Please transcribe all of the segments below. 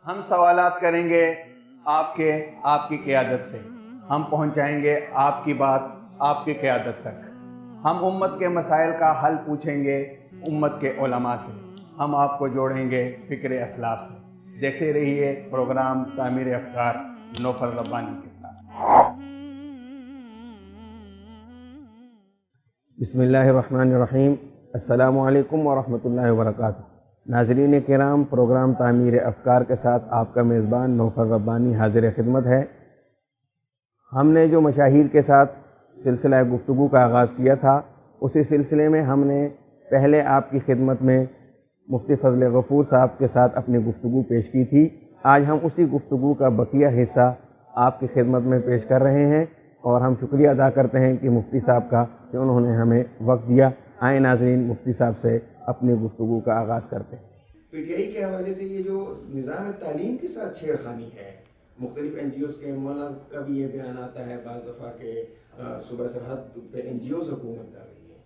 ہم سوالات کریں گے آپ کی قیادت سے، ہم پہنچائیں گے آپ کی بات آپ کی قیادت تک۔ ہم امت کے مسائل کا حل پوچھیں گے امت کے علماء سے، ہم آپ کو جوڑیں گے فکر اسلاف سے۔ دیکھتے رہیے پروگرام تعمیر افکار نوفل ربانی کے ساتھ۔ بسم اللہ الرحمن الرحیم۔ السلام علیکم ورحمۃ اللہ وبرکاتہ۔ ناظرین کرام، پروگرام تعمیر افکار کے ساتھ آپ کا میزبان نوفل ربانی حاضر خدمت ہے۔ ہم نے جو مشاہیر کے ساتھ سلسلہ گفتگو کا آغاز کیا تھا، اسی سلسلے میں ہم نے پہلے آپ کی خدمت میں مفتی فضل غفور صاحب کے ساتھ اپنی گفتگو پیش کی تھی۔ آج ہم اسی گفتگو کا بقیہ حصہ آپ کی خدمت میں پیش کر رہے ہیں، اور ہم شکریہ ادا کرتے ہیں کہ مفتی صاحب کا کہ انہوں نے ہمیں وقت دیا۔ آئیں ناظرین، مفتی صاحب سے اپنی گفتگو کا آغاز کرتے ہیں۔ پی ٹی آئی کے حوالے سے یہ جو نظام تعلیم کے ساتھ چھیڑ خانی ہے، مختلف این جی اوز کے مولانا کا بھی یہ بیان آتا ہے بعض دفعہ کہ صوبہ سرحد پہ این جی اوز حکومت کر رہی ہے،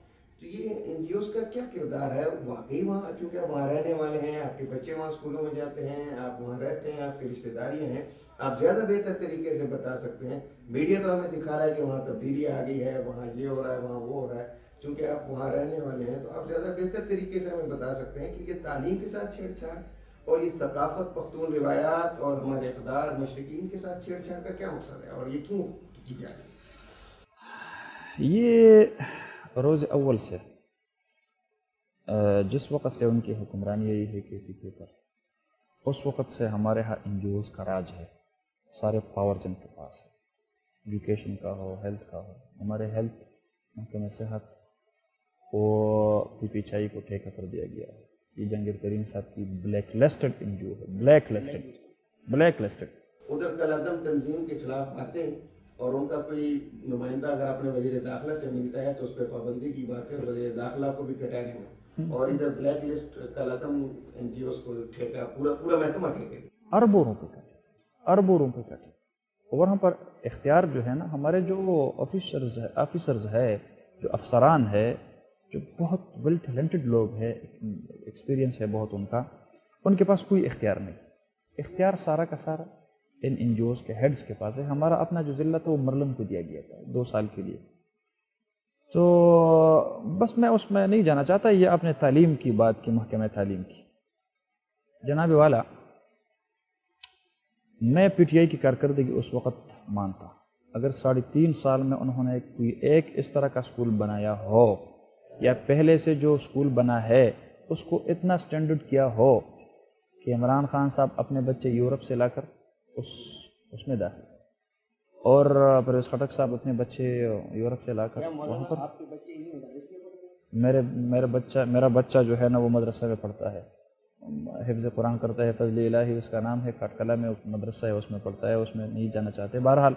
تو یہ این جی اوز کا کیا کردار ہے؟ واقعی وہاں چونکہ آپ وہاں رہنے والے ہیں، آپ کے بچے وہاں اسکولوں میں جاتے ہیں، آپ وہاں رہتے ہیں، آپ کی رشتہ داریاں ہیں، آپ زیادہ بہتر طریقے سے بتا سکتے ہیں۔ میڈیا تو ہمیں دکھا رہا ہے کہ وہاں تبدیلی آ گئی ہے، وہاں یہ ہو رہا ہے، وہاں وہ ہو رہا ہے، چونکہ آپ وہاں رہنے والے ہیں تو آپ زیادہ بہتر طریقے سے ہمیں بتا سکتے ہیں کہ یہ تعلیم کے ساتھ چھیڑ چھاڑ اور یہ ثقافت، پختون روایات اور ہمارے اقدار مشرقین کے ساتھ چھیڑ چھاڑ کا کیا مقصد ہے، اور یہ کیوں کی جا رہی ہے؟ یہ روز اول سے جس وقت سے ان کی حکمرانی یہی ہے کہ فکر پر، اس وقت سے ہمارے ہاں این جی اوز کا راج ہے، سارے پاورز ان کے پاس ہے، ایجوکیشن کا ہو، ہیلتھ کا ہو۔ ہمارے ہیلتھ محکمہ صحت کو پی پی چائی کو ٹھیکہ کر دیا گیا ہے۔ یہ جہانگیر ترین صاحب کی بلیک لسٹڈ این جی او ہے، بلیک لسٹڈ۔ ادھر کالعدم تنظیم کے خلاف باتیں، اور ان کا کوئی نمائندہ اگر اپنے وزیر داخلہ سے ملتا ہے تو اس پہ پابندی کی بات ہے، وزیر داخلہ کو بھی کٹانے میں، اور ادھر بلیک لسٹ کالعدم این جی اوز کو ٹھیکہ پورا محکمہ ٹھیکے، اربوں روپے کٹے۔ اور وہاں پر اختیار جو ہے نا، ہمارے جو آفیسرز ہے، جو افسران ہے، جو بہت ویل ٹیلنٹڈ لوگ ہیں، ایکسپیرینس ہے بہت ان کا، ان کے پاس کوئی اختیار نہیں۔ اختیار سارا کا سارا ان جی اوز کے ہیڈز کے پاس ہے۔ ہمارا اپنا جو ضلع تھا وہ مرلم کو دیا گیا تھا 2 سال کے لیے۔ تو بس میں اس میں نہیں جانا چاہتا، یہ آپ نے تعلیم کی بات کی، محکمہ تعلیم کی۔ جناب والا، میں پی ٹی آئی کی کارکردگی اس وقت مانتا اگر 3.5 سال میں انہوں نے کوئی ایک اس طرح کا اسکول بنایا ہو، یا پہلے سے جو اسکول بنا ہے اس کو اتنا سٹینڈرڈ کیا ہو کہ عمران خان صاحب اپنے بچے یورپ سے لا کر اس میں داخل، اور پرویز خٹک صاحب اپنے بچے یورپ سے لا کر وہاں پر۔ میرا بچہ جو ہے نا وہ مدرسہ میں پڑھتا ہے، حفظ قرآن کرتا ہے، فضل الہی اس کا نام ہے، کاٹکلا میں مدرسہ ہے، اس میں پڑھتا ہے، اس میں نہیں جانا چاہتے۔ بہرحال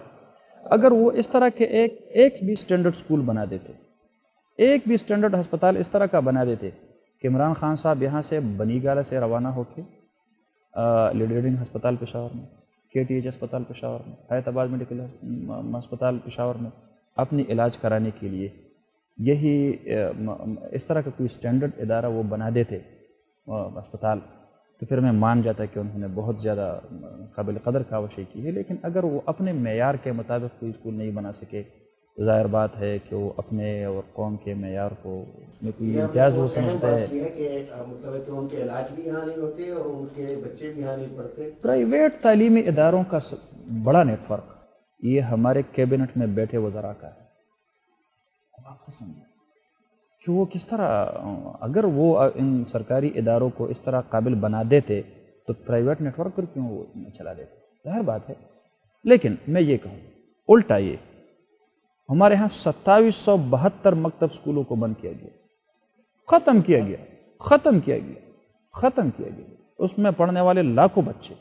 اگر وہ اس طرح کے ایک بھی سٹینڈرڈ اسکول بنا دیتے، ایک بھی سٹینڈرڈ ہسپتال اس طرح کا بنا دیتے کہ عمران خان صاحب یہاں سے بنی گالہ سے روانہ ہو کے لیڈرنگ ہسپتال پشاور میں، کے ٹی ایچ ہسپتال پشاور میں، حیات آباد میڈیکل ہسپتال پشاور میں اپنی علاج کرانے کے لیے یہی اس طرح کا کوئی سٹینڈرڈ ادارہ وہ بنا دیتے اسپتال، تو پھر میں مان جاتا کہ انہوں نے بہت زیادہ قابل قدر کاوشیں کی ہے۔ لیکن اگر وہ اپنے معیار کے مطابق کوئی اسکول نہیں بنا سکے تو ظاہر بات ہے کہ وہ اپنے اور قوم کے معیار کو میں کوئی امتیاز وہ سمجھتا ہے۔ یہ ہے کہ مطلب ہے کہ ان کے علاج بھی یہاں نہیں ہوتے اور ان کے بچے بھی یہاں نہیں پڑھتے۔ پرائیویٹ تعلیمی اداروں کا بڑا نیٹ ورک یہ ہمارے کیبنٹ میں بیٹھے وزراء کا ہے۔ اب آپ کو سمجھیں کہ وہ کس طرح، اگر وہ ان سرکاری اداروں کو اس طرح قابل بنا دیتے تو پرائیویٹ نیٹ ورک پر کیوں وہ چلا دیتے؟ ظاہر بات ہے۔ لیکن میں یہ کہوں الٹا، یہ ہمارے ہاں 2772 مکتب اسکولوں کو بند کیا گیا، ختم کیا گیا۔ اس میں پڑھنے والے لاکھوں بچے۔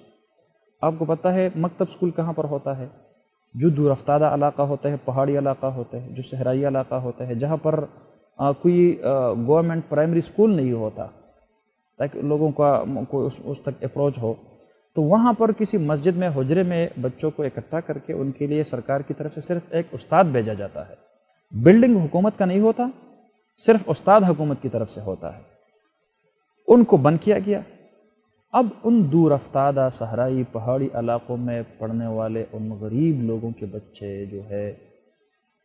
آپ کو پتہ ہے مکتب اسکول کہاں پر ہوتا ہے؟ جو دور افتادہ علاقہ ہوتا ہے، پہاڑی علاقہ ہوتا ہے، جو صحرائی علاقہ ہوتا ہے، جہاں پر کوئی گورنمنٹ پرائمری اسکول نہیں ہوتا تاکہ لوگوں کا اس تک اپروچ ہو، تو وہاں پر کسی مسجد میں حجرے میں بچوں کو اکٹھا کر کے ان کے لیے سرکار کی طرف سے صرف ایک استاد بھیجا جاتا ہے۔ بلڈنگ حکومت کا نہیں ہوتا، صرف استاد حکومت کی طرف سے ہوتا ہے۔ ان کو بند کیا گیا، اب ان دور افتادہ صحرائی پہاڑی علاقوں میں پڑھنے والے ان غریب لوگوں کے بچے جو ہے،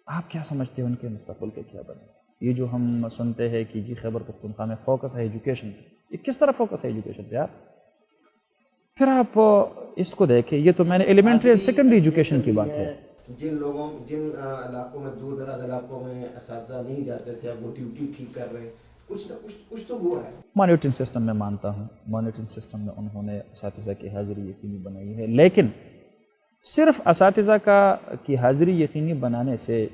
آپ کیا سمجھتے ہیں ان کے مستقبل کے کیا بنے؟ یہ جو ہم سنتے ہیں کہ جی خیبر پختونخوا میں فوکس ہے ایجوکیشن پہ، یہ کس طرح فوکس ہے ایجوکیشن پہ یار؟ پھر آپ اس کو دیکھیں، یہ تو میں نے ایلیمنٹری اور سیکنڈری ایجوکیشن کی بات ہے۔ جن علاقوں میں دور دراز علاقوں میں اساتذہ نہیں جاتے تھے، اب وہ ڈیوٹی ٹھیک کر رہے ہیں، کچھ نہ کچھ تو ہوا ہے۔ مانیٹرنگ سسٹم میں مانتا ہوں، مانیٹرنگ سسٹم میں انہوں نے اساتذہ کی حاضری یقینی بنائی ہے، لیکن صرف اساتذہ کی حاضری یقینی بنانے سے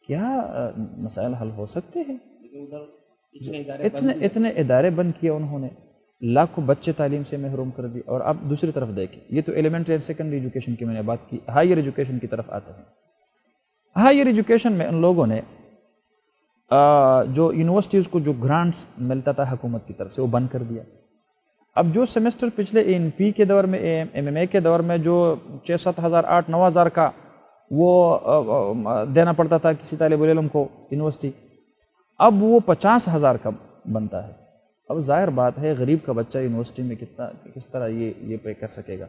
کیا مسائل حل ہو سکتے ہیں؟ اتنے ادارے بند کیے انہوں نے، لاکھوں بچے تعلیم سے محروم کر دی۔ اور اب دوسری طرف دیکھیں، یہ تو ایلیمنٹری اور سیکنڈری ایجوکیشن کی میں نے بات کی، ہائر ایجوکیشن کی طرف آتے ہیں۔ ہائر ایجوکیشن میں ان لوگوں نے جو یونیورسٹیز کو جو گرانٹس ملتا تھا حکومت کی طرف سے وہ بند کر دیا۔ اب جو سیمسٹر پچھلے ANP کے دور میں، MMA کے دور میں جو 6-7 ہزار 8-9 ہزار کا وہ دینا پڑتا تھا کسی طالب علم کو یونیورسٹی، اب وہ 50 ہزار کا بنتا ہے۔ اب ظاہر بات ہے غریب کا بچہ یونیورسٹی میں کس طرح یہ پے کر سکے گا۔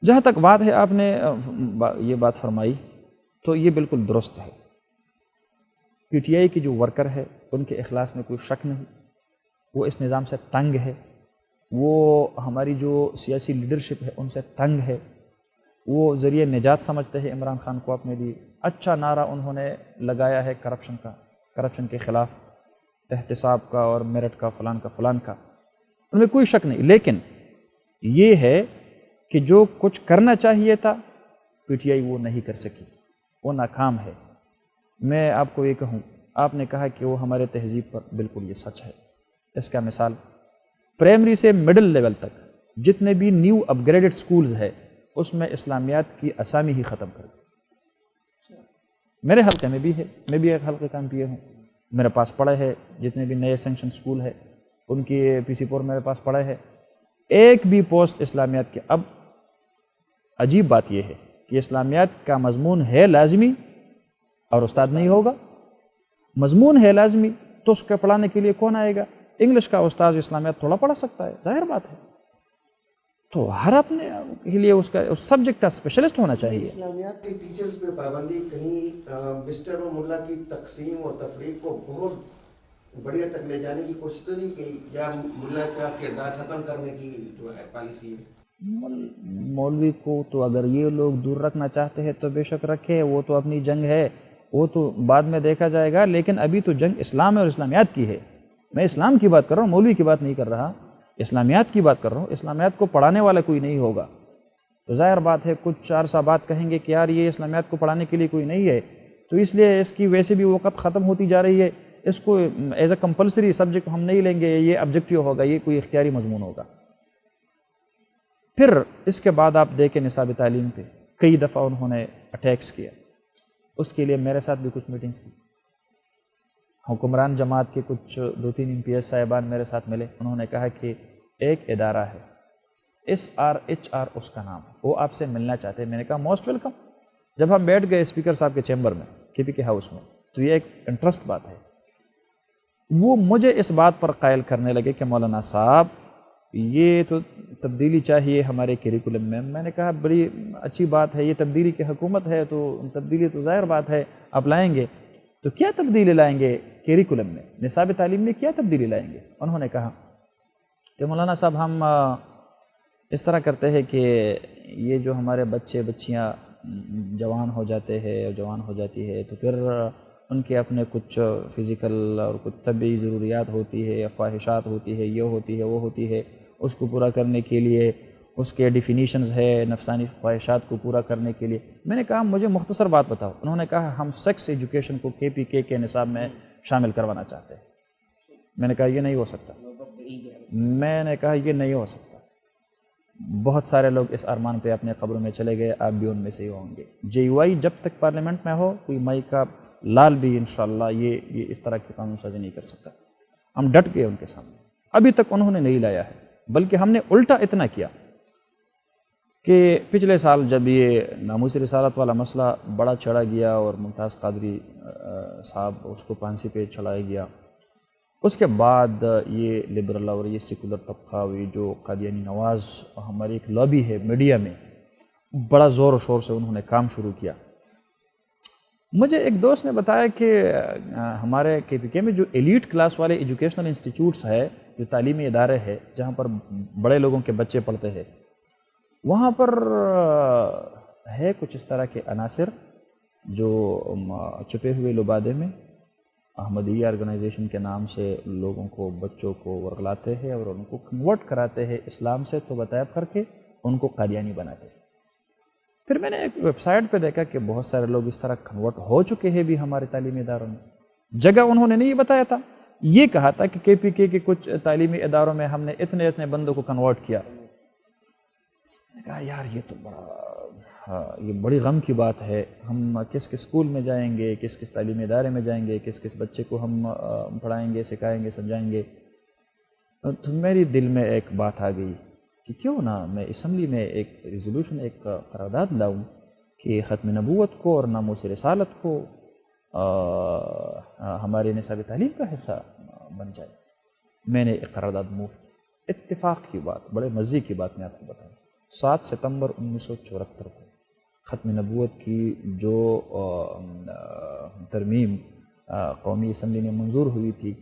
جہاں تک بات ہے آپ نے یہ بات فرمائی تو یہ بالکل درست ہے۔ PTI کی جو ورکر ہے ان کے اخلاص میں کوئی شک نہیں، وہ اس نظام سے تنگ ہے، وہ ہماری جو سیاسی لیڈرشپ ہے ان سے تنگ ہے، وہ ذریعہ نجات سمجھتے ہیں عمران خان کو اپنے لیے۔ اچھا نعرہ انہوں نے لگایا ہے کرپشن کا، کرپشن کے خلاف، احتساب کا اور میرٹ کا، فلان کا فلان کا، ان میں کوئی شک نہیں۔ لیکن یہ ہے کہ جو کچھ کرنا چاہیے تھا PTI وہ نہیں کر سکی، وہ ناکام ہے۔ میں آپ کو یہ کہوں، آپ نے کہا کہ وہ ہمارے تہذیب پر، بالکل یہ سچ ہے۔ اس کا مثال پرائمری سے مڈل لیول تک جتنے بھی نیو اپ گریڈڈ سکولز ہے اس میں اسلامیات کی اسامی ہی ختم کر دی۔ میرے حلقے میں بھی ہے، میں بھی ایک حلقے کا MPA ہوں، میرے پاس پڑھے ہے جتنے بھی نئے سینکشن سکول ہے ان کی PC4 میرے پاس پڑھے ہے، ایک بھی پوسٹ اسلامیات کے۔ اب عجیب بات یہ ہے کہ اسلامیات کا مضمون ہے لازمی اور استاد نہیں ہوگا، مضمون ہے لازمی تو اس کے پڑھانے کے لیے کون آئے گا؟ انگلش کا استاد اسلامیات تھوڑا پڑھا سکتا ہے، ظاہر بات ہے۔ تو ہر اپنے کے لیے اس سبجیکٹ کا اسپیشلسٹ ہونا چاہیے۔ اسلامیات کے ٹیچرز پہ پابندی کہیں مسٹر و ملا کی تقسیم اور تفریق کو بہت بڑی حد تک لے جانے کی کوشش تو نہیں کی، یا ملا کا کردار ختم کرنے کی جو ہے پالیسی ہے؟ مولوی کو تو اگر یہ لوگ دور رکھنا چاہتے ہیں تو بے شک رکھے، وہ تو اپنی جنگ ہے، وہ تو بعد میں دیکھا جائے گا، لیکن ابھی تو جنگ اسلام اور اسلامیات کی ہے۔ میں اسلام کی بات کر رہا ہوں، مولوی کی بات نہیں کر رہا، اسلامیات کی بات کر رہا ہوں۔ اسلامیات کو پڑھانے والا کوئی نہیں ہوگا تو ظاہر بات ہے کچھ 4 سا بات کہیں گے کہ یار یہ اسلامیات کو پڑھانے کے لیے کوئی نہیں ہے، تو اس لیے اس کی ویسے بھی وقت ختم ہوتی جا رہی ہے، اس کو ایز اے کمپلسری سبجیکٹ ہم نہیں لیں گے، یہ آبجیکٹیو ہوگا، یہ کوئی اختیاری مضمون ہوگا۔ پھر اس کے بعد آپ دیکھیں نصاب تعلیم پہ کئی دفعہ انہوں نے اٹیکس کیا، اس کے لیے میرے ساتھ بھی کچھ میٹنگز کی، حکمران جماعت کے کچھ 2-3 MPS صاحبان میرے ساتھ ملے، انہوں نے کہا کہ ایک ادارہ ہے SRHR اس کا نام ہے، وہ آپ سے ملنا چاہتے ہیں۔ میں نے کہا موسٹ ویلکم۔ جب ہم بیٹھ گئے اسپیکر صاحب کے چیمبر میں KPK ہاؤس میں تو یہ ایک انٹرسٹ بات ہے، وہ مجھے اس بات پر قائل کرنے لگے کہ مولانا صاحب یہ تو تبدیلی چاہیے ہمارے کیریکولم میں۔ میں نے کہا بڑی اچھی بات ہے، یہ تبدیلی کی حکومت ہے تو تبدیلی تو ظاہر بات ہے آپ لائیں گے، تو کیا تبدیلی لائیں گے کیریکولم میں، نصاب تعلیم میں کیا تبدیلی لائیں گے؟ انہوں نے کہا کہ مولانا صاحب ہم اس طرح کرتے ہیں کہ یہ جو ہمارے بچے بچیاں جوان ہو جاتے ہیں اور جوان ہو جاتی ہے تو پھر ان کے اپنے کچھ فزیکل اور کچھ طبعی ضروریات ہوتی ہے، خواہشات ہوتی ہے، یہ ہوتی ہے وہ ہوتی ہے، اس کو پورا کرنے کے لیے اس کے ڈیفینیشنز ہے نفسانی خواہشات کو پورا کرنے کے لیے۔ میں نے کہا مجھے مختصر بات بتاؤ۔ انہوں نے کہا ہم سیکس ایجوکیشن کو KPK کے نصاب میں شامل کروانا چاہتے ہیں۔ میں نے کہا یہ نہیں ہو سکتا، میں نے کہا یہ نہیں ہو سکتا۔ بہت سارے لوگ اس ارمان پہ اپنے قبروں میں چلے گئے، آپ بھی ان میں سے ہی ہوں گے۔ JUI جب تک پارلیمنٹ میں ہو، کوئی مائی کا لال بھی انشاءاللہ یہ اس طرح کی قانون سازی نہیں کر سکتا۔ ہم ڈٹ گئے ان کے سامنے، ابھی تک انہوں نے نہیں لایا ہے، بلکہ ہم نے الٹا اتنا کیا کہ پچھلے سال جب یہ ناموس رسالت والا مسئلہ بڑا چڑھا گیا اور ممتاز قادری صاحب اس کو پھانسی پہ چڑھایا گیا، اس کے بعد یہ لبرل اور یہ سیکولر طبقہ اور یہ جو قادیانی نواز ہماری ایک لابی ہے میڈیا میں، بڑا زور و شور سے انہوں نے کام شروع کیا۔ مجھے ایک دوست نے بتایا کہ ہمارے کے پی کے میں جو ایلیٹ کلاس والے ایجوکیشنل انسٹیٹیوٹس ہے، جو تعلیمی ادارے ہیں جہاں پر بڑے لوگوں کے بچے پڑھتے ہیں، وہاں پر ہے کچھ اس طرح کے عناصر جو چھپے ہوئے لبادے میں احمدیہ آرگنائزیشن کے نام سے لوگوں کو، بچوں کو ورغلاتے ہیں اور ان کو کنورٹ کراتے ہیں اسلام سے توبہ طیب کر کے ان کو قادیانی بناتے ہیں۔ پھر میں نے ایک ویب سائٹ پہ دیکھا کہ بہت سارے لوگ اس طرح کنورٹ ہو چکے ہیں بھی ہمارے تعلیمی اداروں میں۔ جگہ انہوں نے نہیں بتایا تھا، یہ کہا تھا کہ کے پی کے کچھ تعلیمی اداروں میں ہم نے اتنے بندوں کو کنورٹ کیا۔ میں نے کہا یار یہ تو یہ بڑی غم کی بات ہے، ہم کس اسکول میں جائیں گے، کس تعلیمی ادارے میں جائیں گے، کس بچے کو ہم پڑھائیں گے، سکھائیں گے، سمجھائیں گے۔ تو میری دل میں ایک بات آ گئی کہ کیوں نہ میں اسمبلی میں ایک ریزولوشن، ایک قرارداد لاؤں کہ ختم نبوت کو اور ناموس رسالت کو ہمارے نصاب تعلیم کا حصہ بن جائے۔ میں نے ایک قرارداد موو کی۔ اتفاق کی بات، بڑے مزے کی بات میں آپ کو بتاؤں، 7 ستمبر 1974 کو ختم نبوت کی جو ترمیم قومی اسمبلی میں منظور ہوئی تھی،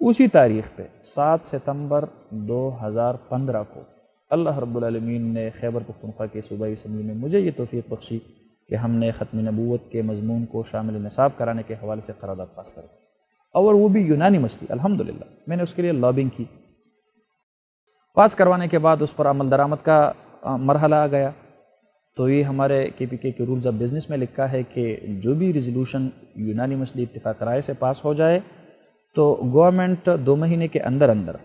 اسی تاریخ پہ 7 ستمبر 2015 کو اللہ رب العالمین نے خیبر پختونخوا کے صوبائی اسمبلی میں مجھے یہ توفیق بخشی کہ ہم نے ختم نبوت کے مضمون کو شامل نصاب کرانے کے حوالے سے قرارداد پاس کر دی، اور وہ بھی یونانیمسلی الحمدللہ۔ میں نے اس کے لیے لابنگ کی۔ پاس کروانے کے بعد اس پر عمل درآمد کا مرحلہ آ گیا، تو یہ ہمارے کے پی کے رولز آف بزنس میں لکھا ہے کہ جو بھی ریزولوشن یونانیمسلی اتفاق رائے سے پاس ہو جائے تو گورنمنٹ 2 مہینے کے اندر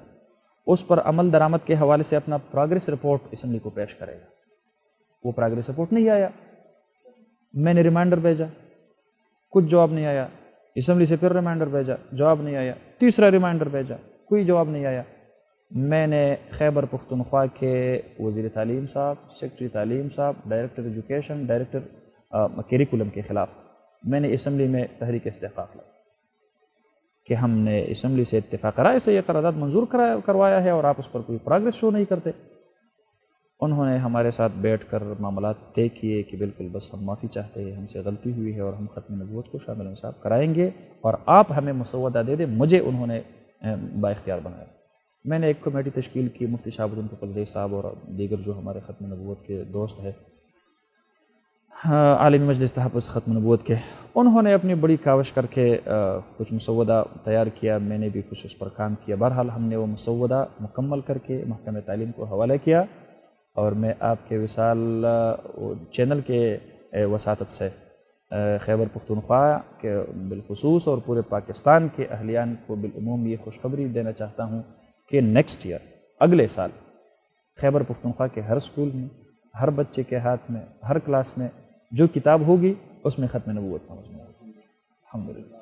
اس پر عمل درآمد کے حوالے سے اپنا پروگریس رپورٹ اسمبلی کو پیش کرے گا۔ وہ پروگریس رپورٹ نہیں آیا، میں نے ریمائنڈر بھیجا، کچھ جواب نہیں آیا، اسمبلی سے پھر ریمائنڈر بھیجا، جواب نہیں آیا، تیسرا ریمائنڈر بھیجا، کوئی جواب نہیں آیا۔ میں نے خیبر پختونخوا کے وزیر تعلیم صاحب، سیکرٹری تعلیم صاحب، ڈائریکٹر ایجوکیشن، ڈائریکٹر کیریکولم کے خلاف میں نے اسمبلی میں تحریک استحقاق لائی کہ ہم نے اسمبلی سے اتفاق رائے سے یہ قرارداد منظور کروایا ہے اور آپ اس پر کوئی پروگریس شو نہیں کرتے۔ انہوں نے ہمارے ساتھ بیٹھ کر معاملات طے کیے کہ بالکل بس ہم معافی چاہتے ہیں، ہم سے غلطی ہوئی ہے اور ہم ختم نبوت کو شامل نصاب کرائیں گے اور آپ ہمیں مسودہ دے دیں۔ مجھے انہوں نے بااختیار بنایا۔ میں نے ایک کمیٹی تشکیل کی، مفتی شہاب الدین کپلزئی صاحب اور دیگر جو ہمارے ختم نبوت کے دوست ہیں، عالمی مجلس تحفظ ختم نبوت کے، انہوں نے اپنی بڑی کاوش کر کے کچھ مسودہ تیار کیا، میں نے بھی کچھ اس پر کام کیا۔ بہرحال ہم نے وہ مسودہ مکمل کر کے محکمہ تعلیم کو حوالہ کیا، اور میں آپ کے وصال چینل کے وساطت سے خیبر پختونخوا کے بالخصوص اور پورے پاکستان کے اہلیان کو بالعموم یہ خوشخبری دینا چاہتا ہوں کہ نیکسٹ ایئر، اگلے سال، خیبر پختونخوا کے ہر اسکول میں، ہر بچے کے ہاتھ میں، ہر کلاس میں جو کتاب ہوگی اس میں ختم نبوت کا مضمون ہوگا الحمدللہ۔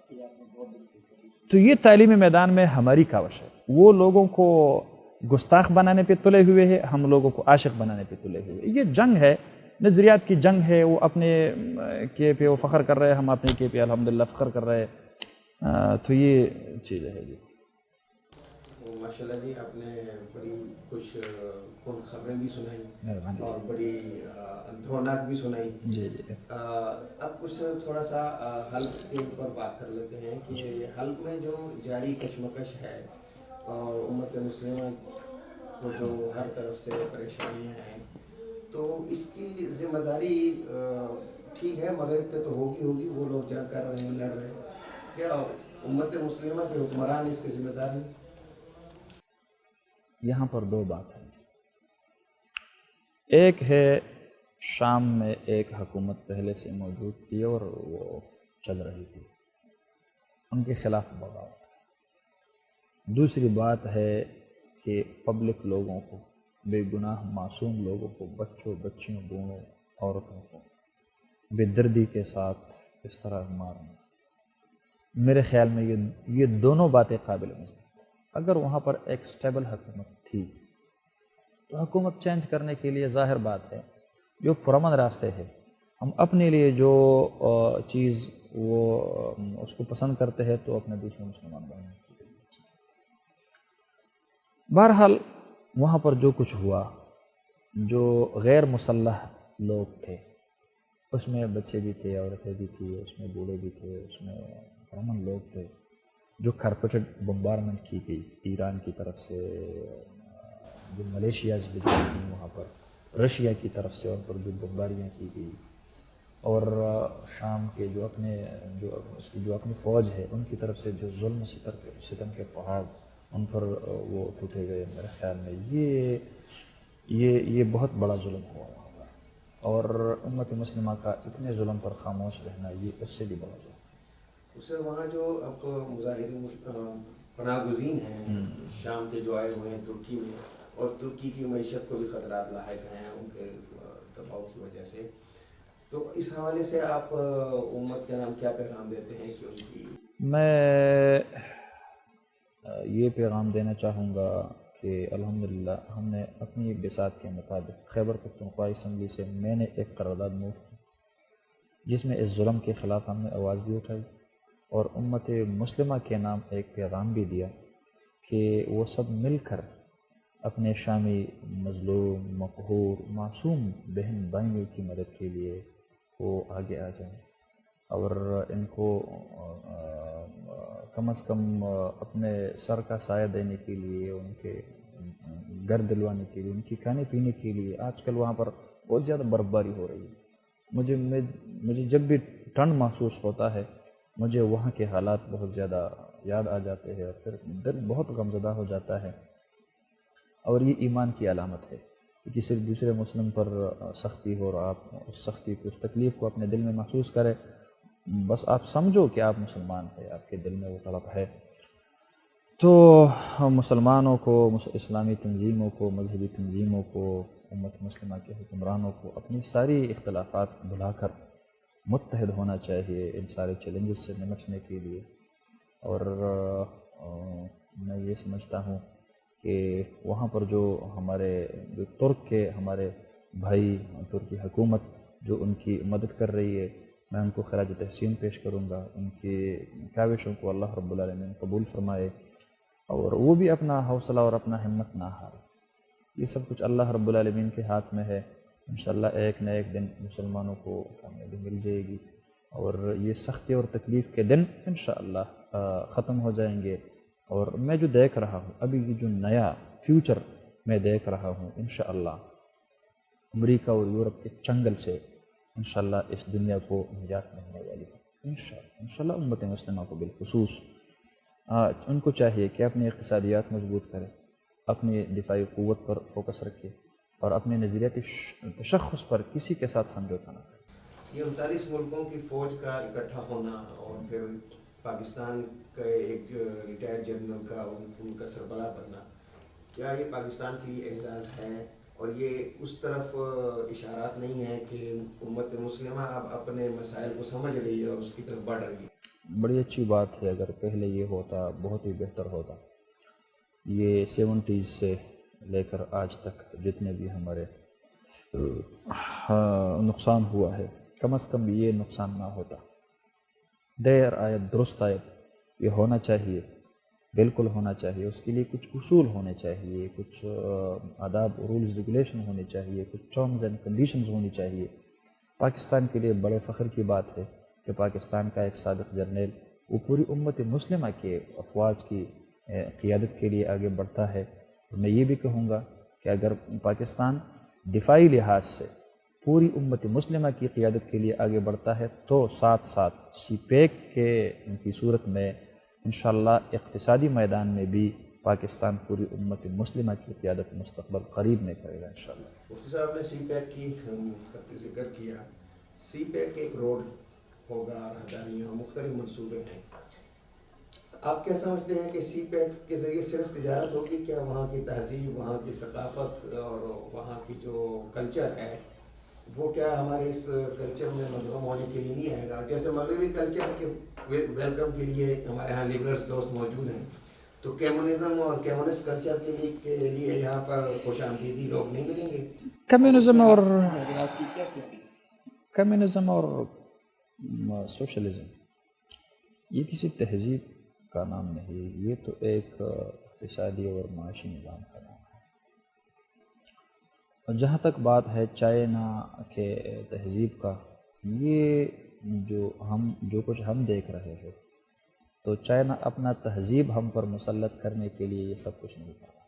تو یہ تعلیمی میدان میں ہماری کاوش ہے۔ وہ لوگوں کو گستاخ بنانے پہ تلے ہوئے ہیں، ہم لوگوں کو عاشق بنانے پہ تلے ہوئے ہیں۔ یہ جنگ ہے، نظریات کی جنگ ہے۔ وہ اپنے کے پہ وہ فخر کر رہے ہیں، ہم اپنے کے پہ الحمدللہ فخر کر رہے ہیں۔ تو یہ چیز ہے جی۔ ماشاءاللہ جی، آپ نے بڑی خوش کن خبریں بھی سنائی اور بڑی اندھوناک بھی سنائی۔ جی جی۔ اب کچھ تھوڑا سا حلق کے اوپر بات کر لیتے ہیں کہ حلق میں جو جاری کشمکش ہے اور امت مسلمہ کو جو ہر طرف سے پریشانیاں ہیں، تو اس کی ذمہ داری ٹھیک ہے مغرب پہ تو ہوگی، وہ لوگ جنگ کر رہے ہیں، لڑ رہے ہیں، کیا امت مسلمہ کے حکمران اس کے ذمہ دار ہیں؟ یہاں پر 2 بات ہیں۔ ایک ہے شام میں ایک حکومت پہلے سے موجود تھی اور وہ چل رہی تھی، ان کے خلاف بغاوت۔ دوسری بات ہے کہ پبلک لوگوں کو، بے گناہ معصوم لوگوں کو، بچوں، بچیوں، بوڑھوں، عورتوں کو بے دردی کے ساتھ اس طرح مارنا، میرے خیال میں یہ دونوں باتیں قابل مذمت۔ اگر وہاں پر ایک سٹیبل حکومت تھی تو حکومت چینج کرنے کے لیے ظاہر بات ہے جو پرامن راستے ہیں، ہم اپنے لیے جو چیز وہ اس کو پسند کرتے ہیں تو اپنے دوسرے مسلمان بنانے کے لیے۔ بہرحال وہاں پر جو کچھ ہوا، جو غیر مسلح لوگ تھے، اس میں بچے بھی تھے، عورتیں بھی تھیں، اس میں بوڑھے بھی تھے، اس میں کامن لوگ تھے، جو کارپیٹڈ بمبارمنٹ کی گئی ایران کی طرف سے، جو ملیشیاز بھی جو تھیں وہاں پر، رشیا کی طرف سے ان پر جو بمباریاں کی گئی، اور شام کے جو اپنی فوج ہے ان کی طرف سے جو ظلم ستم کے پہاڑ ان پر وہ ٹوٹے گئے، میرے خیال میں یہ بہت بڑا ظلم ہوا وہاں پر، اور امت مسلمہ کا اتنے ظلم پر خاموش رہنا یہ اس سے بھی بڑا ظلم۔ اس سے وہاں جو اب مظاہرین پناہ گزین ہیں شام کے جو آئے ہوئے ہیں ترکی میں، اور ترکی کی معیشت کو بھی خطرات لاحق ہیں ان کے دباؤ کی وجہ سے، تو اس حوالے سے آپ امت کے نام کیا پیغام دیتے ہیں کہ ان کی؟ میں یہ پیغام دینا چاہوں گا کہ الحمدللہ ہم نے اپنی بساط کے مطابق خیبر پختونخوا اسمبلی سے میں نے ایک قرارداد موو کی، جس میں اس ظلم کے خلاف ہم نے آواز بھی اٹھائی، اور امت مسلمہ کے نام ایک پیغام بھی دیا کہ وہ سب مل کر اپنے شامی مظلوم، مقہور، معصوم بہن بھائیوں کی مدد کے لیے وہ آگے آ جائیں، اور ان کو کم از کم اپنے سر کا سایہ دینے کے لیے، ان کے گھر دلوانے کے لیے، ان کی کھانے پینے کے لیے۔ آج کل وہاں پر بہت زیادہ برف باری ہو رہی ہے، مجھے جب بھی ٹھنڈ محسوس ہوتا ہے مجھے وہاں کے حالات بہت زیادہ یاد آ جاتے ہیں، اور پھر دل بہت غمزدہ ہو جاتا ہے، اور یہ ایمان کی علامت ہے کہ کسی دوسرے مسلم پر سختی ہو اور آپ اس سختی کو، اس تکلیف کو اپنے دل میں محسوس کریں، بس آپ سمجھو کہ آپ مسلمان ہیں، آپ کے دل میں وہ تڑپ ہے۔ تو مسلمانوں کو، اسلامی تنظیموں کو، مذہبی تنظیموں کو، امت مسلمہ کے حکمرانوں کو اپنی ساری اختلافات بھلا کر متحد ہونا چاہیے ان سارے چیلنجز سے نمٹنے کے لیے، اور میں یہ سمجھتا ہوں کہ وہاں پر جو ترک کے ہمارے بھائی، ترکی حکومت جو ان کی مدد کر رہی ہے، میں ان کو خراج تحسین پیش کروں گا، ان کی کاوشوں کو اللہ رب العالمین قبول فرمائے، اور وہ بھی اپنا حوصلہ اور اپنا ہمت نہ ہارے۔ یہ سب کچھ اللہ رب العالمین کے ہاتھ میں ہے، انشاءاللہ ایک نہ ایک دن مسلمانوں کو کامیابی مل جائے گی، اور یہ سختی اور تکلیف کے دن انشاءاللہ ختم ہو جائیں گے، اور میں جو دیکھ رہا ہوں ابھی، یہ جو نیا فیوچر میں دیکھ رہا ہوں، انشاءاللہ امریکہ اور یورپ کے چنگل سے انشاءاللہ اس دنیا کو نجات ملنے والی ہے، انشاءاللہ امت مسلمہ کو بالخصوص ان کو چاہیے کہ اپنی اقتصادیات مضبوط کرے، اپنی دفاعی قوت پر فوکس رکھے، اور اپنے نظریاتی تشخص پر کسی کے ساتھ سمجھوتا نہ کرے۔ یہ 39 ملکوں کی فوج کا اکٹھا ہونا، اور پھر پاکستان کا ایک ریٹائرڈ جنرل کا ان کا سربراہ بننا، کیا یہ پاکستان کے لیے اعزاز ہے؟ اور یہ اس طرف اشارات نہیں ہیں کہ امت مسلمہ اب اپنے مسائل کو سمجھ رہی ہے اور اس کی طرف بڑھ رہی ہے؟ بڑی اچھی بات ہے، اگر پہلے یہ ہوتا بہت ہی بہتر ہوتا۔ یہ 70s سے لے کر آج تک جتنے بھی ہمارے نقصان ہوا ہے، کم از کم یہ نقصان نہ ہوتا۔ دیر آیت درست آیت، یہ ہونا چاہیے، بالکل ہونا چاہیے۔ اس کے لیے کچھ اصول ہونے چاہیے، کچھ آداب، رولز، ریگولیشن ہونے چاہیے، کچھ ٹرمز اینڈ کنڈیشنز ہونی چاہیے۔ پاکستان کے لیے بڑے فخر کی بات ہے کہ پاکستان کا ایک سابق جرنیل وہ پوری امت مسلمہ کے افواج کی قیادت کے لیے آگے بڑھتا ہے۔ میں یہ بھی کہوں گا کہ اگر پاکستان دفاعی لحاظ سے پوری امت مسلمہ کی قیادت کے لیے آگے بڑھتا ہے، تو ساتھ ساتھ سی پیک کے کی صورت میں انشاءاللہ اقتصادی میدان میں بھی پاکستان پوری امت مسلمہ کی قیادت مستقبل قریب میں کرے گا انشاءاللہ۔ مفتی صاحب نے سی پیک کی ذکر کیا، سی پیک ایک روڈ ہوگا، راہداریاں، مختلف منصوبے ہیں، آپ کیا سمجھتے ہیں کہ سی پیک کے ذریعے صرف تجارت ہوگی؟ کیا وہاں کی تہذیب، وہاں کی ثقافت اور وہاں کی جو کلچر ہے وہ کیا ہمارے اس کلچر میں مدغم ہونے کے لیے نہیں آئے گا؟ جیسے مغربی کلچر کے ویلکم کے لیے ہمارے یہاں لبرلس دوست موجود ہیں، تو کمیونزم اور کمیونسٹ کلچر کے لیے یہاں پر خوش آمدیدی لوگ نہیں ملیں گے؟ کمیونزم اور سوشلزم یہ کسی تہذیب کا نام نہیں، یہ تو ایک اقتصادی اور معاشی نظام کا نام ہے۔ اور جہاں تک بات ہے چائنا کے تہذیب کا، یہ جو کچھ ہم دیکھ رہے ہیں تو چائنا اپنا تہذیب ہم پر مسلط کرنے کے لیے یہ سب کچھ نہیں کر رہا،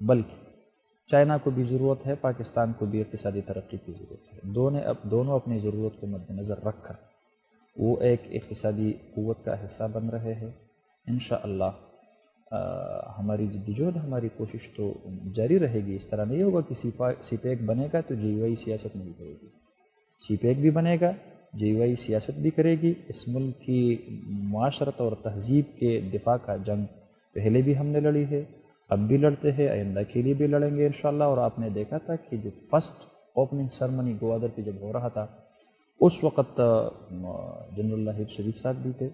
بلکہ چائنا کو بھی ضرورت ہے، پاکستان کو بھی اقتصادی ترقی کی ضرورت ہے۔ دونوں اپنی ضرورت کو مد نظر رکھ کر وہ ایک اقتصادی قوت کا حصہ بن رہے ہیں۔ انشاءاللہ ہماری جدوجہد، ہماری کوشش تو جاری رہے گی۔ اس طرح نہیں ہوگا کہ سی پیک بنے گا تو جی وائی سیاست نہیں کرے گی، سی پیک بھی بنے گا، جی وائی سیاست بھی کرے گی۔ اس ملک کی معاشرت اور تہذیب کے دفاع کا جنگ پہلے بھی ہم نے لڑی ہے، اب بھی لڑتے ہیں، آئندہ کے لیے بھی لڑیں گے انشاءاللہ۔ اور آپ نے دیکھا تھا کہ جو فرسٹ اوپننگ سرمنی گوادر پہ جب ہو رہا تھا، اس وقت جنرل اللہ شریف صاحب بھی تھے،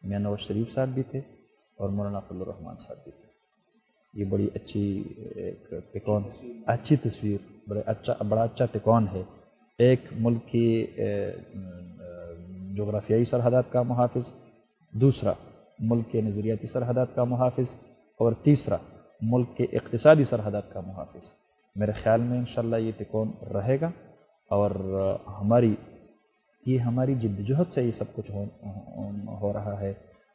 میاں نواز شریف صاحب بھی تھے، اور مولانا فضل الرحمان صاحب بھی تھے۔ یہ بڑی اچھی تصویر، بڑا اچھا تکون ہے۔ ایک ملک کی جغرافیائی سرحدات کا محافظ، دوسرا ملک کے نظریاتی سرحدات کا محافظ، اور تیسرا ملک کے اقتصادی سرحدات کا محافظ۔ میرے خیال میں انشاءاللہ یہ تکون رہے گا، اور ہماری جدوجہد سے یہ سب کچھ ہو رہا ہے۔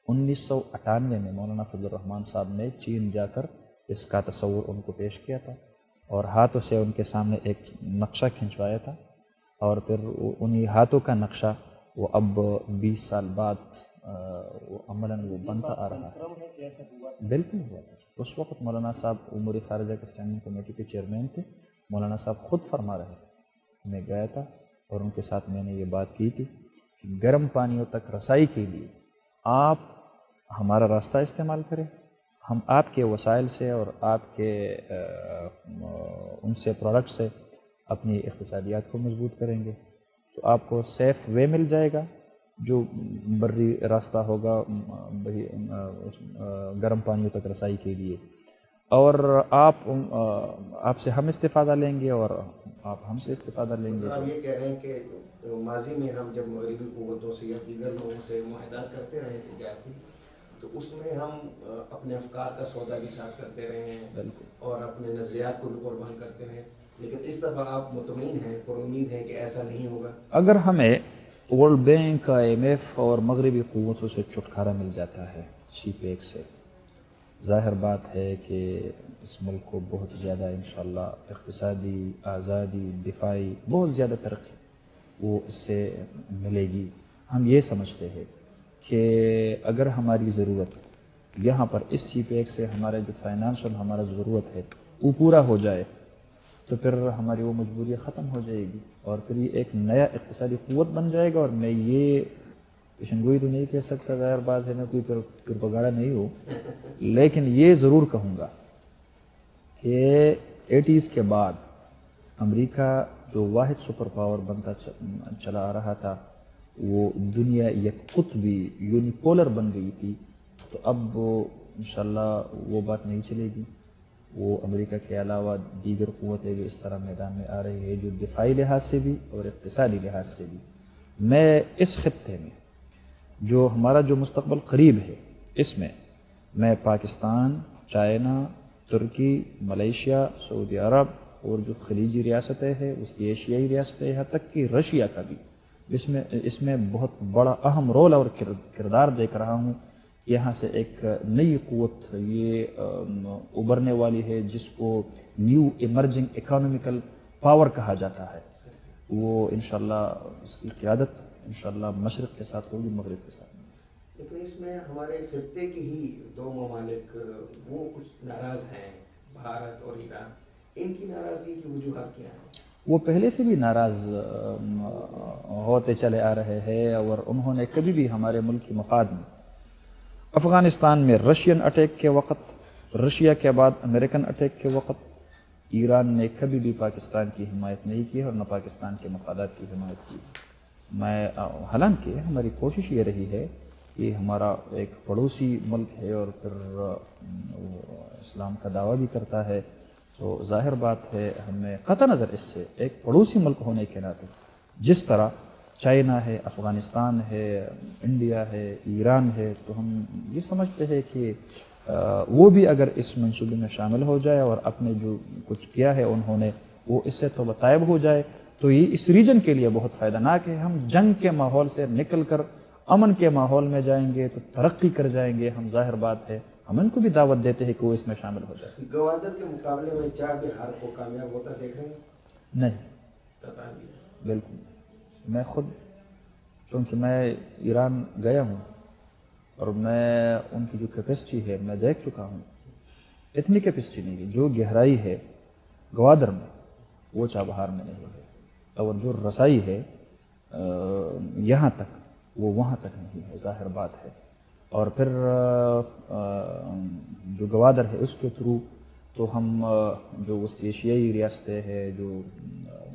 1998 میں مولانا فضل الرحمان صاحب نے چین جا کر اس کا تصور ان کو پیش کیا تھا، اور ہاتھوں سے ان کے سامنے ایک نقشہ کھنچوایا تھا، اور پھر انہی ہاتھوں کا نقشہ وہ اب 20 سال بعد وہ عملاً وہ بنتا آ رہا ہے۔ بالکل ہوا تھا۔ اس وقت مولانا صاحب امور خارجہ کے اسٹینڈنگ کمیٹی کے چیئرمین تھے، مولانا صاحب خود فرما رہے تھے۔ میں گیا تھا اور ان کے ساتھ میں نے یہ بات کی تھی کہ گرم پانیوں تک رسائی کے لیے آپ ہمارا راستہ استعمال کریں، ہم آپ کے وسائل سے اور آپ کے ان سے پروڈکٹ سے اپنی اقتصادیات کو مضبوط کریں گے تو آپ کو سیف وے مل جائے گا۔ جو بری راستہ ہوگا گرم پانیوں تک رسائی کے لیے، اور آپ سے ہم استفادہ لیں گے اور آپ ہم سے استفادہ لیں گے۔ آپ یہ کہہ رہے ہیں کہ ماضی میں ہم جب مغربی قوتوں سے یا دیگر لوگوں سے معاہدات کرتے رہے تجارتی، تو اس میں ہم اپنے افکار کا سودا بھی ساتھ کرتے رہے ہیں اور اپنے نظریات کو بھی قربان کرتے رہے، لیکن اس دفعہ آپ مطمئن ہیں، پر امید ہیں کہ ایسا نہیں ہوگا؟ اگر ہمیں ورلڈ بینک، IMF اور مغربی قوتوں سے چھٹکارا مل جاتا ہے، سی پیک سے، ظاہر بات ہے کہ اس ملک کو بہت زیادہ انشاءاللہ اقتصادی، آزادی، دفاعی بہت زیادہ ترقی وہ اس سے ملے گی۔ ہم یہ سمجھتے ہیں کہ اگر ہماری ضرورت یہاں پر اس سی پیک سے ہمارے جو فائنانشل ہمارا ضرورت ہے وہ پورا ہو جائے تو پھر ہماری وہ مجبوری ختم ہو جائے گی، اور پھر یہ ایک نیا اقتصادی قوت بن جائے گا۔ اور میں یہ پیشنگوئی تو نہیں کہہ سکتا، ظاہر بات ہے، میں کوئی پھر بگاڑا نہیں ہوں، لیکن یہ ضرور کہوں گا کہ 80s کے بعد امریکہ جو واحد سپر پاور بنتا چلا آ رہا تھا، وہ دنیا یک قطبی یونیپولر بن گئی تھی، تو اب انشاءاللہ وہ بات نہیں چلے گی۔ وہ امریکہ کے علاوہ دیگر قوتیں بھی اس طرح میدان میں آ رہی ہے، جو دفاعی لحاظ سے بھی اور اقتصادی لحاظ سے بھی۔ میں اس خطے میں جو ہمارا جو مستقبل قریب ہے، اس میں میں پاکستان، چائنا، ترکی، ملیشیا، سعودی عرب اور جو خلیجی ریاستیں ہیں، وسطی ایشیائی ریاستیں، یہاں تک کہ رشیا کا بھی اس میں بہت بڑا اہم رول اور کردار دیکھ رہا ہوں۔ یہاں سے ایک نئی قوت یہ ابھرنے والی ہے، جس کو نیو ایمرجنگ اکانومیکل پاور کہا جاتا ہے، وہ انشاءاللہ اس کی قیادت انشاءاللہ مشرق کے ساتھ ہوگی، مغرب کے ساتھ۔ لیکن اس میں ہمارے خطے کی ہی دو ممالک وہ کچھ ناراض ہیں، بھارت اور ایران، ان کی ناراضگی کی وجوہات کیا ہیں؟ وہ پہلے سے بھی ناراض ہوتے چلے آ رہے ہیں، اور انہوں نے کبھی بھی ہمارے ملک کی مفاد میں، افغانستان میں رشین اٹیک کے وقت، رشیا کے بعد امریکن اٹیک کے وقت، ایران نے کبھی بھی پاکستان کی حمایت نہیں کی اور نہ پاکستان کے مفادات کی حمایت کی۔ حالانکہ ہماری کوشش یہ رہی ہے کہ ہمارا ایک پڑوسی ملک ہے اور پھر اسلام کا دعویٰ بھی کرتا ہے، تو ظاہر بات ہے ہمیں قطع نظر اس سے ایک پڑوسی ملک ہونے کے ناطے جس طرح چائنا ہے، افغانستان ہے، انڈیا ہے، ایران ہے، تو ہم یہ سمجھتے ہیں کہ وہ بھی اگر اس منصوبے میں شامل ہو جائے اور اپنے جو کچھ کیا ہے انہوں نے وہ اس سے توبہ طائب ہو جائے تو یہ اس ریجن کے لیے بہت فائدہ ناک ہے. ہم جنگ کے ماحول سے نکل کر امن کے ماحول میں جائیں گے تو ترقی کر جائیں گے. ہم ظاہر بات ہے ہم ان کو بھی دعوت دیتے ہیں کہ وہ اس میں شامل ہو جائے. گوادر کے مقابلے میں چاہ بہار کو کامیاب ہوتا دیکھ رہے ہیں؟ نہیں بالکل. میں خود چونکہ میں ایران گیا ہوں اور میں ان کی جو کیپیسٹی ہے میں دیکھ چکا ہوں. اتنی کیپیسٹی نہیں ہے. جو گہرائی ہے گوادر میں وہ چابہار میں نہیں ہے اور جو رسائی ہے یہاں تک وہ وہاں تک نہیں ہے. ظاہر بات ہے. اور پھر جو گوادر ہے اس کے تھرو تو ہم جو وسطی ایشیائی ریاستیں ہیں جو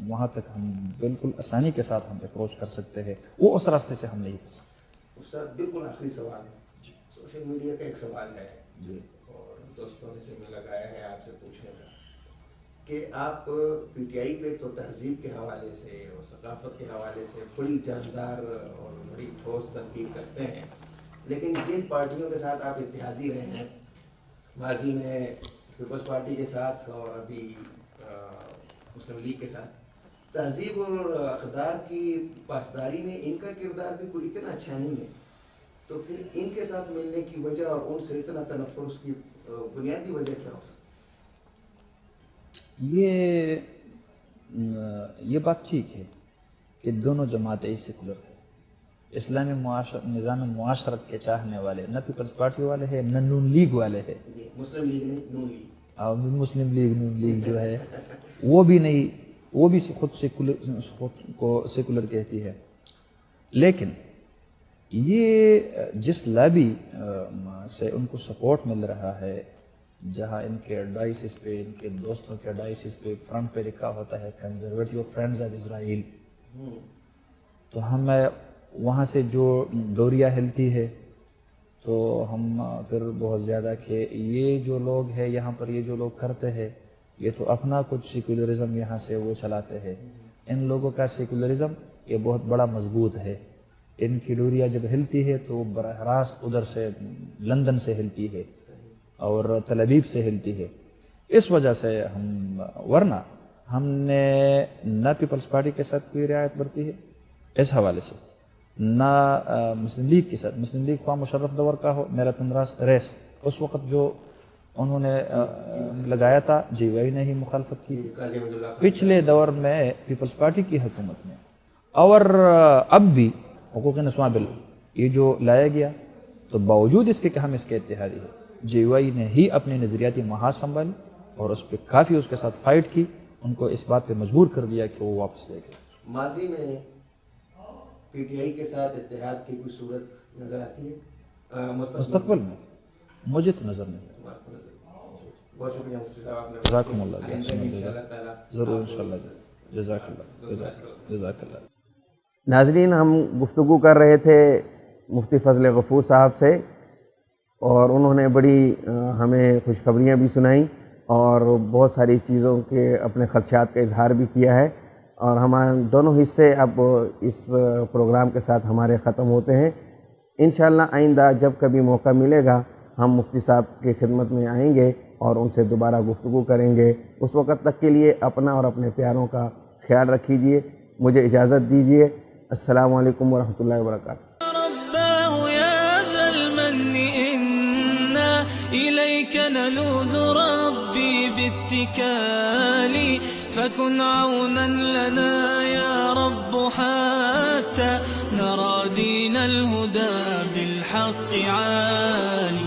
وہاں تک ہم بالکل آسانی کے ساتھ ہم اپروچ کر سکتے ہیں. وہ اس راستے سے ہم نہیں کر سکتے. سر بالکل آخری سوال ہے. سوشل میڈیا کا ایک سوال ہے اور دوستوں نے سے میں لگایا ہے آپ سے پوچھنے کا کہ آپ پی ٹی آئی پہ تو تہذیب کے حوالے سے اور ثقافت کے حوالے سے بڑی جاندار اور بڑی ٹھوس تنقید کرتے ہیں لیکن جن پارٹیوں کے ساتھ آپ اتحادی رہے ہیں ماضی میں پیپلز پارٹی کے ساتھ اور ابھی مسلم لیگ کے ساتھ تہذیب اور اقدار کی پاسداری میں ان کا کردار بھی کوئی اتنا اچھا نہیں ہے تو پھر ان کے ساتھ ملنے کی وجہ اور ان سے اتنا تنفر اس کی بنیادی وجہ کیا ہو سکتی؟ یہ بات ٹھیک ہے کہ دونوں جماعتیں سیکولر ہیں. اسلامی نظام معاشرت کے چاہنے والے نہ پیپلز پارٹی والے ہیں نہ نون لیگ والے ہیں. مسلم لیگ نہیں نون لیگ. مسلم لیگ نون لیگ جو ہے وہ بھی نہیں وہ بھی خود کو سیکولر کہتی ہے. لیکن یہ جس لابی سے ان کو سپورٹ مل رہا ہے جہاں ان کے ڈائسس پہ ان کے دوستوں کے ڈائسس پہ فرنٹ پہ لکھا ہوتا ہے کنزرویٹو فرینڈز آف اسرائیل تو ہمیں وہاں سے جو ڈوریا ہلتی ہے تو ہم پھر بہت زیادہ کہ یہ جو لوگ ہیں یہاں پر یہ جو لوگ کرتے ہیں یہ تو اپنا کچھ سیکولرزم یہاں سے وہ چلاتے ہیں. ان لوگوں کا سیکولرزم یہ بہت بڑا مضبوط ہے. ان کی ڈوریا جب ہلتی ہے تو براہ راست ادھر سے لندن سے ہلتی ہے اور تل ابیب سے ہلتی ہے. اس وجہ سے ہم ورنہ ہم نے نہ پیپلز پارٹی کے ساتھ کوئی رعایت برتی ہے اس حوالے سے نہ مسلم لیگ کے ساتھ. مسلم لیگ خواہ مشرف دور کا ہو میراتھن ریس اس وقت جو انہوں نے لگایا تھا جی وائی نے ہی مخالفت کی. پچھلے دور میں پیپلز پارٹی کی حکومت میں اور اب بھی حقوق نسواں بل یہ جو لایا گیا تو باوجود اس کے کہ ہم اس کے اتحادی ہیں جے یو آئی نے ہی اپنے نظریاتی محاذ سنبھالی اور اس پہ کافی اس کے ساتھ فائٹ کی. ان کو اس بات پہ مجبور کر دیا کہ وہ واپس لے گئے. ماضی میں پی ٹی آئی کے ساتھ اتحاد کی کوئی صورت نظر آتی ہے مستقبل میں؟ مجھے تو نظر نہیں. بہت شکریہ مفتی صاحب آپ نے جزاکم اللہ. ضرور انشاءاللہ. جزاک اللہ جزاک اللہ. ناظرین ہم گفتگو کر رہے تھے مفتی فضل غفور صاحب سے اور انہوں نے بڑی ہمیں خوشخبریاں بھی سنائیں اور بہت ساری چیزوں کے اپنے خدشات کا اظہار بھی کیا ہے اور ہمارے دونوں حصے اب اس پروگرام کے ساتھ ہمارے ختم ہوتے ہیں. انشاءاللہ آئندہ جب کبھی موقع ملے گا ہم مفتی صاحب کی خدمت میں آئیں گے اور ان سے دوبارہ گفتگو کریں گے. اس وقت تک کے لیے اپنا اور اپنے پیاروں کا خیال رکھیے. مجھے اجازت دیجیے. السلام علیکم ورحمۃ اللہ وبرکاتہ. إليك نلوذ ربي باتكالي فكن عونا لنا يا رب حتى نرى دين الهدى بالحق عالي.